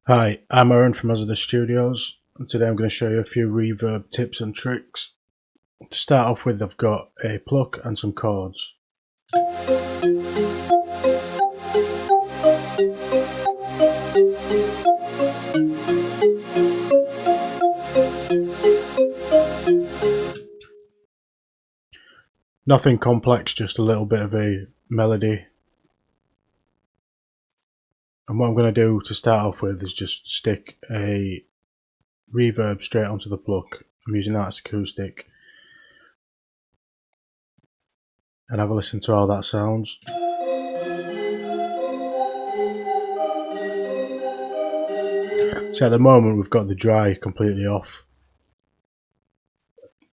Hi, I'm Aaron from the Studios, and today I'm going to show you a few reverb tips and tricks. To start off with, I've got a pluck and some chords. Nothing complex, just a little bit of a melody. And what I'm going to do to start off with is just stick a reverb straight onto the pluck. I'm using Arts Acoustic. And have a listen to how that sounds. So at the moment we've got the dry completely off.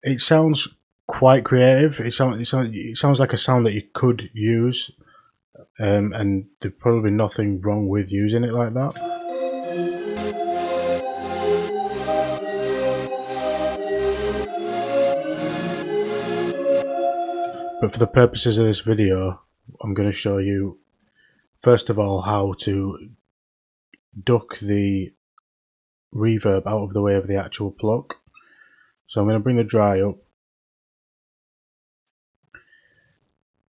It sounds quite creative. It sounds like a sound that you could use. And there's probably nothing wrong with using it like that. But for the purposes of this video, I'm going to show you first of all how to duck the reverb out of the way of the actual pluck. So I'm going to bring the dry up,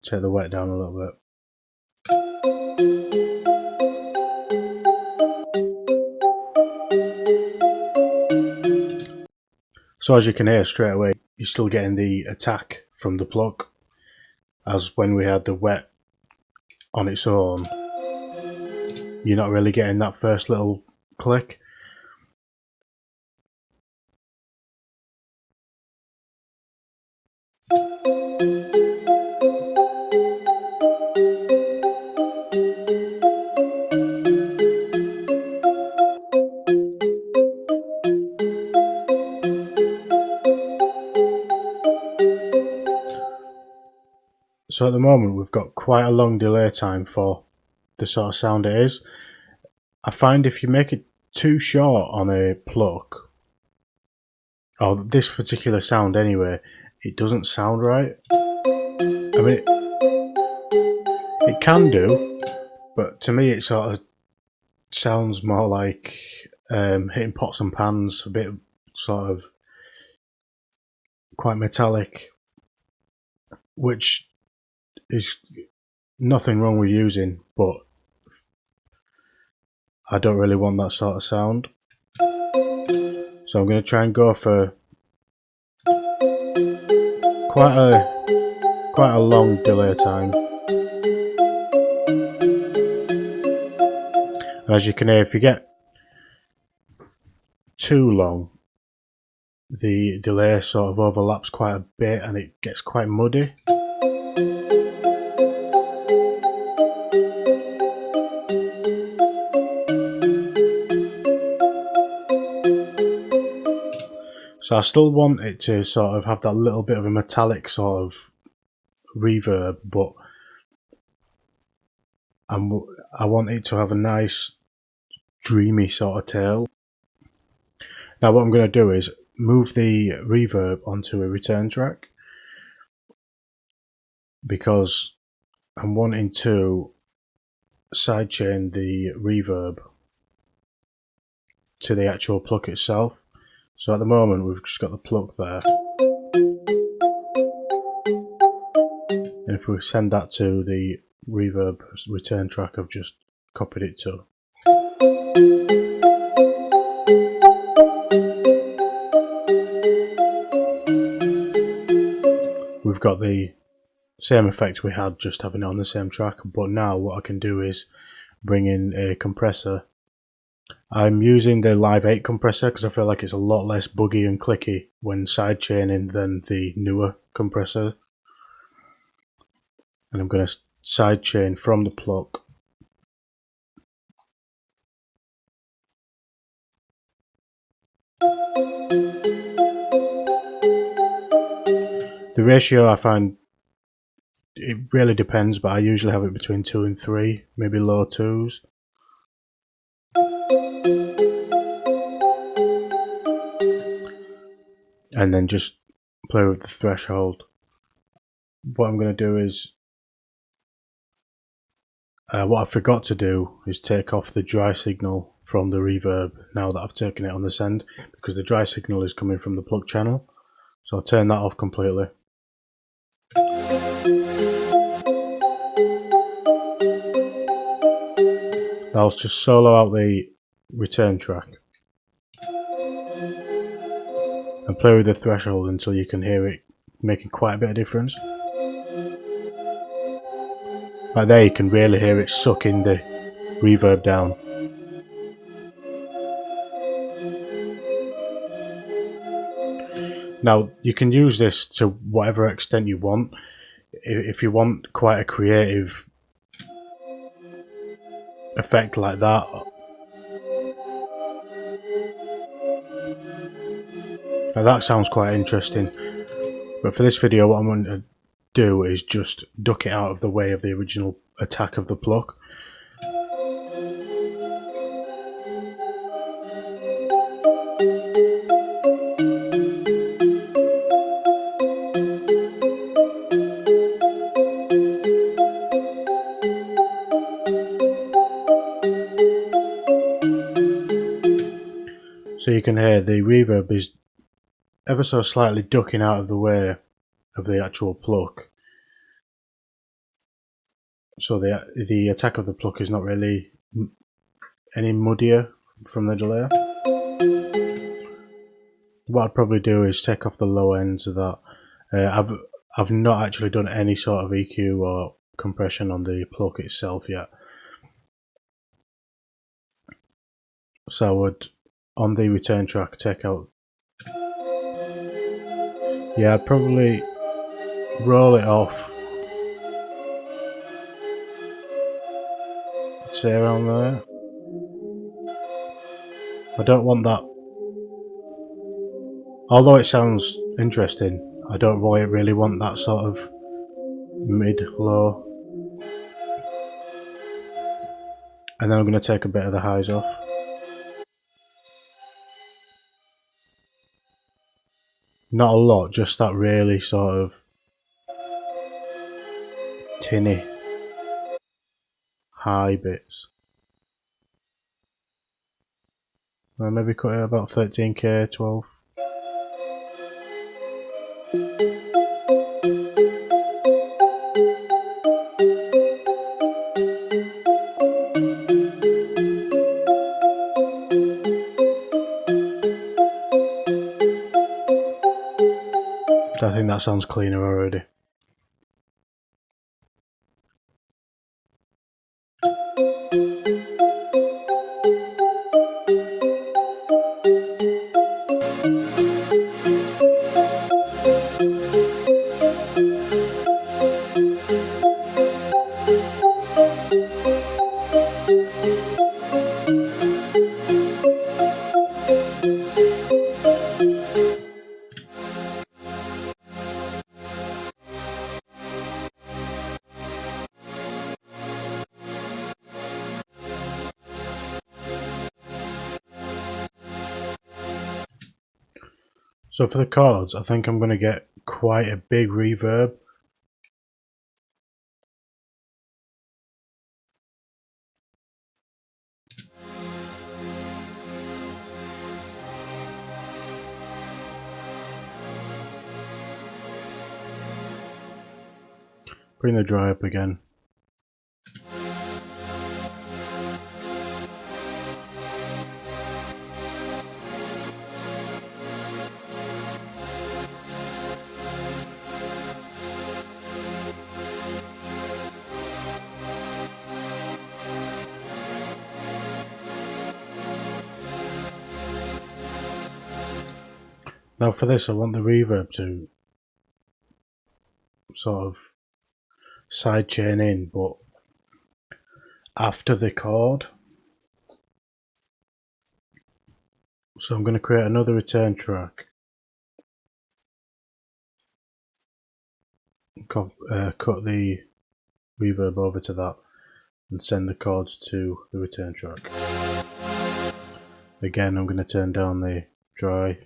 take the wet down a little bit. So as you can hear straight away, you're still getting the attack from the pluck, as when we had the wet on its own, you're not really getting that first little click. So at the moment we've got quite a long delay time for the sort of sound it is. I find if you make it too short on a pluck, or this particular sound anyway, it doesn't sound right. I mean, it can do, but to me it sort of sounds more like hitting pots and pans, a bit sort of quite metallic, which is nothing wrong with using, but I don't really want that sort of sound. So I'm going to try and go for quite a long delay time. And as you can hear, if you get too long, the delay sort of overlaps quite a bit and it gets quite muddy. So I still want it to sort of have that little bit of a metallic sort of reverb, but I want it to have a nice dreamy sort of tail. Now what I'm going to do is move the reverb onto a return track, because I'm wanting to sidechain the reverb to the actual pluck itself. So at the moment we've just got the pluck there, and if we send that to the reverb return track I've just copied it to, we've got the same effect we had just having it on the same track. But now what I can do is bring in a compressor. I'm using the Live 8 compressor because I feel like it's a lot less buggy and clicky when sidechaining than the newer compressor. And I'm going to sidechain from the pluck. The ratio I find, it really depends, but I usually have it between 2 and 3, maybe low 2s. And then just play with the threshold. What I'm going to do is, what I forgot to do is take off the dry signal from the reverb now that I've taken it on this end, because the dry signal is coming from the plug channel. So I'll turn that off completely. I'll just solo out the return track and play with the threshold until you can hear it making quite a bit of difference. Like there you can really hear it sucking the reverb down. Now you can use this to whatever extent you want. If you want quite a creative effect like that, now that sounds quite interesting. But for this video, what I'm going to do is just duck it out of the way of the original attack of the pluck. So you can hear the reverb is ever so slightly ducking out of the way of the actual pluck. So the attack of the pluck is not really any muddier from the delay. What I'd probably do is take off the low ends of that. I've not actually done any sort of EQ or compression on the pluck itself yet. So I would, on the return track, take out. Yeah, I'd probably roll it off. I'd say around there. I don't want that. Although it sounds interesting, I don't really want that sort of mid-low. And then I'm going to take a bit of the highs off. Not a lot, just that really sort of tinny high bits. Maybe cut it about 13k, 12. So I think that sounds cleaner already. So for the chords, I think I'm going to get quite a big reverb. Bring the dry up again. Now for this, I want the reverb to sort of sidechain in, but after the chord. So I'm going to create another return track. Cut the reverb over to that and send the chords to the return track. Again, I'm going to turn down the dry.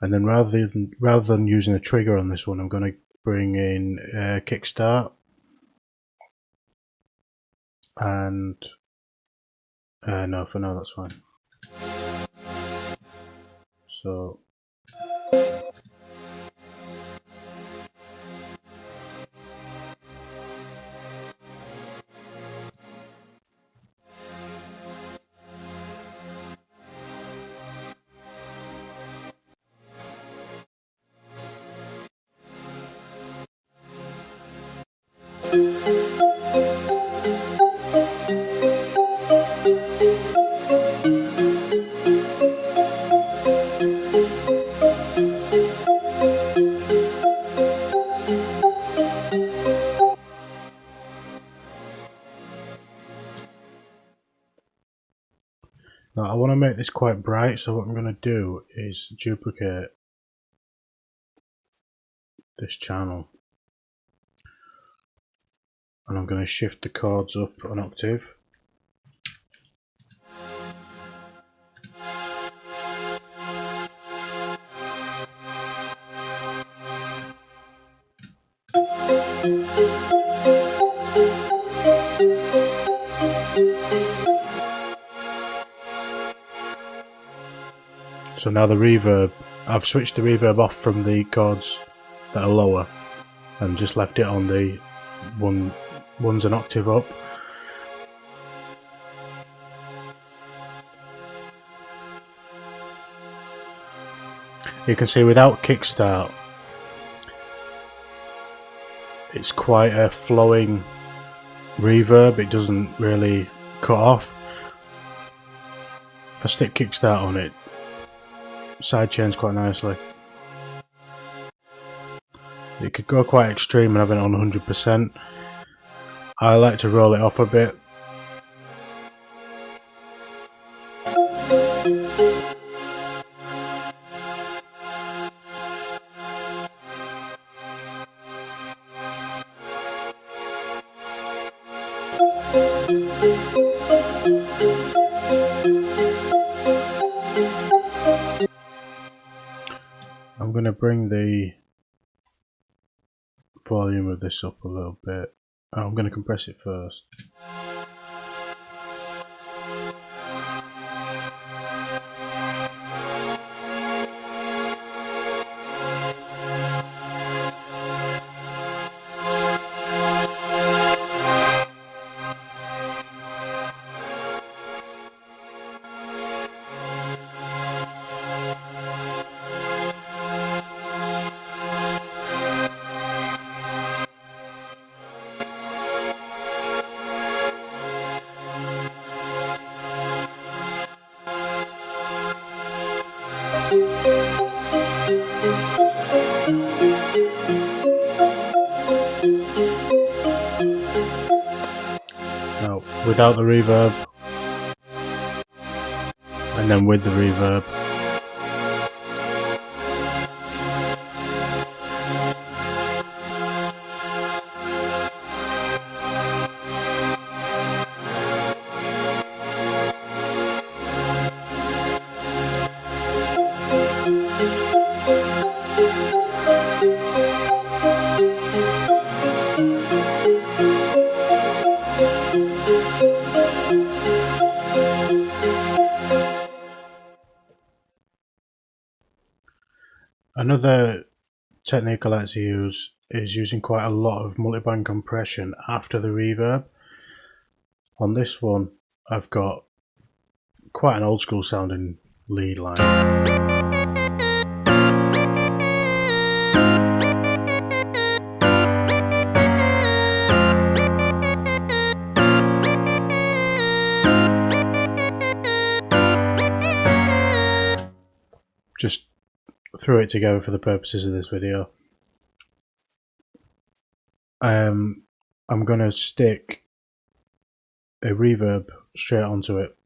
And then rather than using a trigger on this one, I'm going to bring in kickstart, and no, for now that's fine. So now I want to make this quite bright, so what I'm going to do is duplicate this channel, and I'm going to shift the chords up an octave. So now the reverb, I've switched the reverb off from the chords that are lower and just left it on the one's an octave up. You can see without kickstart, it's quite a flowing reverb, it doesn't really cut off. If I stick kickstart on it, sidechains quite nicely. It could go quite extreme and have it on 100%. I like to roll it off a bit. I'm going to bring the volume of this up a little bit. I'm going to compress it first. Now, without the reverb, and then with the reverb. Another technique I like to use is using quite a lot of multiband compression after the reverb. On this one, I've got quite an old school sounding lead line. Just threw it together for the purposes of this video. I'm going to stick a reverb straight onto it.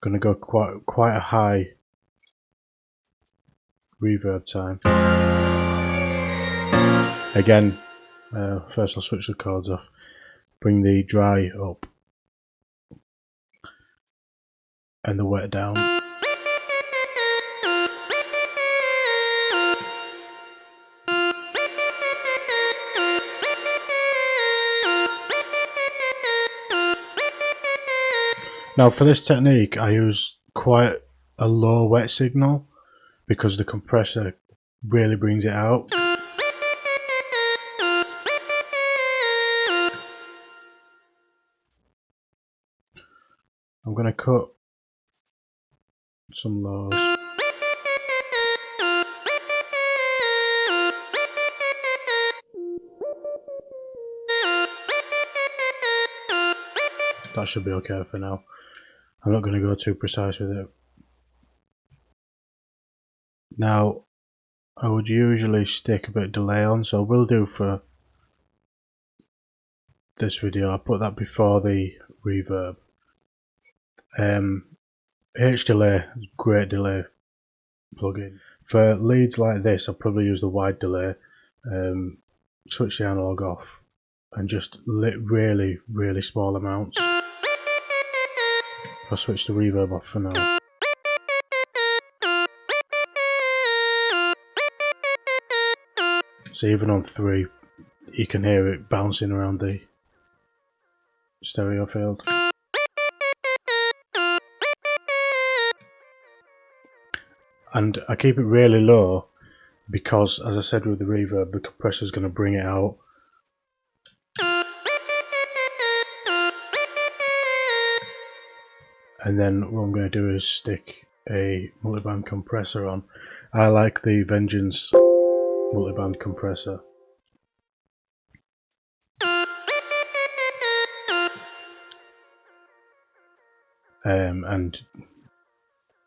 Going to go quite a high reverb time. Again, first I'll switch the chords off. Bring the dry up and the wet down. Now for this technique I use quite a low wet signal because the compressor really brings it out. I'm going to cut some lows. That should be okay for now. I'm not going to go too precise with it. Now, I would usually stick a bit of delay on, so I will do for this video. I put that before the reverb. H delay, great delay plugin. For leads like this, I'll probably use the wide delay. Switch the analog off and just really, really small amounts. I'll switch the reverb off for now. So even on 3, you can hear it bouncing around the stereo field. And I keep it really low because, as I said with the reverb, the compressor is going to bring it out. And then what I'm going to do is stick a multiband compressor on. I like the Vengeance multiband compressor. And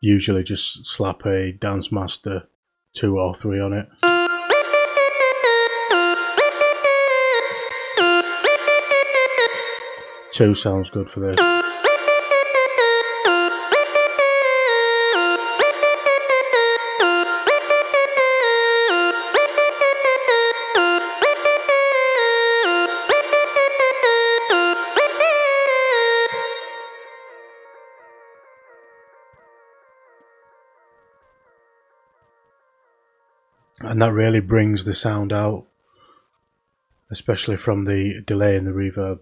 usually just slap a Dance Master 2 or 3 on it. Two sounds good for this. And that really brings the sound out, especially from the delay in the reverb.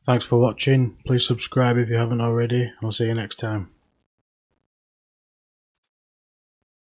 Thanks for watching. Please subscribe if you haven't already. I'll see you next time.